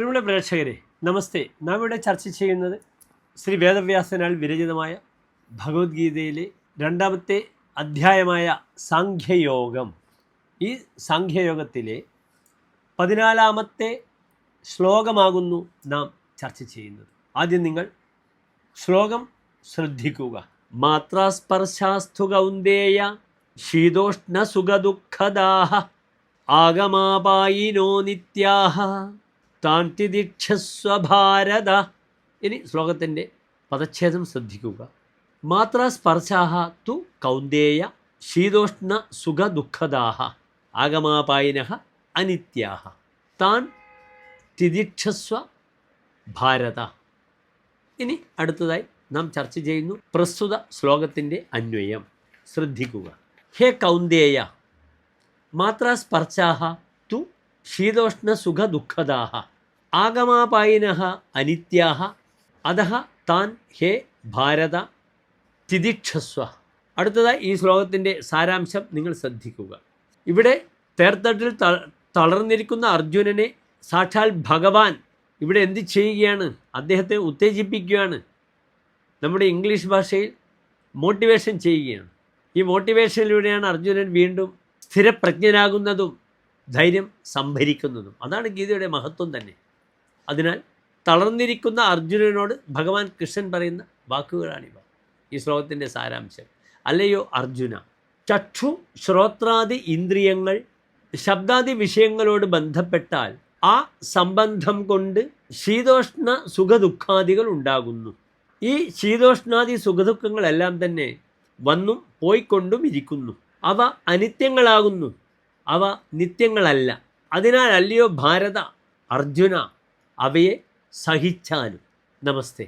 പ്രിയമുള്ള പ്രേക്ഷകരെ നമസ്തേ. നാം ഇവിടെ ചർച്ച ചെയ്യുന്നത് ശ്രീ വേദവ്യാസനാൽ വിരചിതമായ ഭഗവത്ഗീതയിലെ 2ാമത്തെ അധ്യായമായ സാഖ്യയോഗം. ഈ സാഖ്യയോഗത്തിലെ 14ാമത്തെ ശ്ലോകമാകുന്നു നാം ചർച്ച ചെയ്യുന്നത്. ആദ്യം നിങ്ങൾ ശ്ലോകം ശ്രദ്ധിക്കുക. മാത്രാസ്പർശാസ്തു കൗന്ദേയ ശീതോഷ്ണ സുഖദുഃഖദാഃ ആഗമാപായിനോ നിത്യാഃ താൻ തിദിക്ഷസ്വ ഭാരത. ഇനി ശ്ലോകത്തിൻ്റെ പദച്ഛേദം ശ്രദ്ധിക്കുക. മാത്രാസ്പർശാഃ തു കൗന്ദേയ ശീതോഷ്ണ സുഖദുഃഖദാഃ ആഗമാപായിനഃ അനിത്യാഃ താൻ തിദിക്ഷസ്വ ഭാരത. ഇനി അടുത്തതായി നാം ചർച്ച ചെയ്യുന്നു പ്രസ്തുത ശ്ലോകത്തിൻ്റെ അന്വയം. ശ്രദ്ധിക്കുക. ഹേ കൗന്ദേയ, മാത്രാസ്പർശാഃ തു ശീതോഷ്ണ സുഖദുഃഖദാഃ ആഗമാപായിനഃ അനിത്യാഃ അതഃ താൻ ഹേ ഭാരത തിദിക്ഷസ്വ. അടുത്തതായി ഈ ശ്ലോകത്തിൻ്റെ സാരാംശം നിങ്ങൾ ശ്രദ്ധിക്കുക. ഇവിടെ തേർത്തട്ടിൽ തളർന്നിരിക്കുന്ന അർജുനനെ സാക്ഷാൽ ഭഗവാൻ ഇവിടെ എന്ത് ചെയ്യുകയാണ്? അദ്ദേഹത്തെ ഉത്തേജിപ്പിക്കുകയാണ്. നമ്മുടെ ഇംഗ്ലീഷ് ഭാഷയിൽ മോട്ടിവേഷൻ ചെയ്യുകയാണ്. ഈ മോട്ടിവേഷനിലൂടെയാണ് അർജുനൻ വീണ്ടും സ്ഥിരപ്രജ്ഞനാകുന്നതും ധൈര്യം സംഭരിക്കുന്നതും. അതാണ് ഗീതയുടെ മഹത്വം തന്നെ. അതിനാൽ തളർന്നിരിക്കുന്ന അർജുനനോട് ഭഗവാൻ കൃഷ്ണൻ പറയുന്ന വാക്കുകളാണിവ. ഈ ശ്ലോകത്തിൻ്റെ സാരാംശം. അല്ലയോ അർജുന, ചക്ഷു ശ്രോത്രാദി ഇന്ദ്രിയങ്ങൾ ശബ്ദാദി വിഷയങ്ങളോട് ബന്ധപ്പെട്ടാൽ ആ സംബന്ധം കൊണ്ട് ശീതോഷ്ണ സുഖദുഃഖാദികൾ ഉണ്ടാകുന്നു. ഈ ശീതോഷ്ണാദി സുഖദുഃഖങ്ങളെല്ലാം തന്നെ വന്നും പോയിക്കൊണ്ടും ഇരിക്കുന്നു. അവ അനിത്യങ്ങളാകുന്നു, അവ നിത്യങ്ങളല്ല. അതിനാൽ അല്ലയോ ഭാരത, അർജുന, അവയെ സഹിച്ചാലും. നമസ്തേ.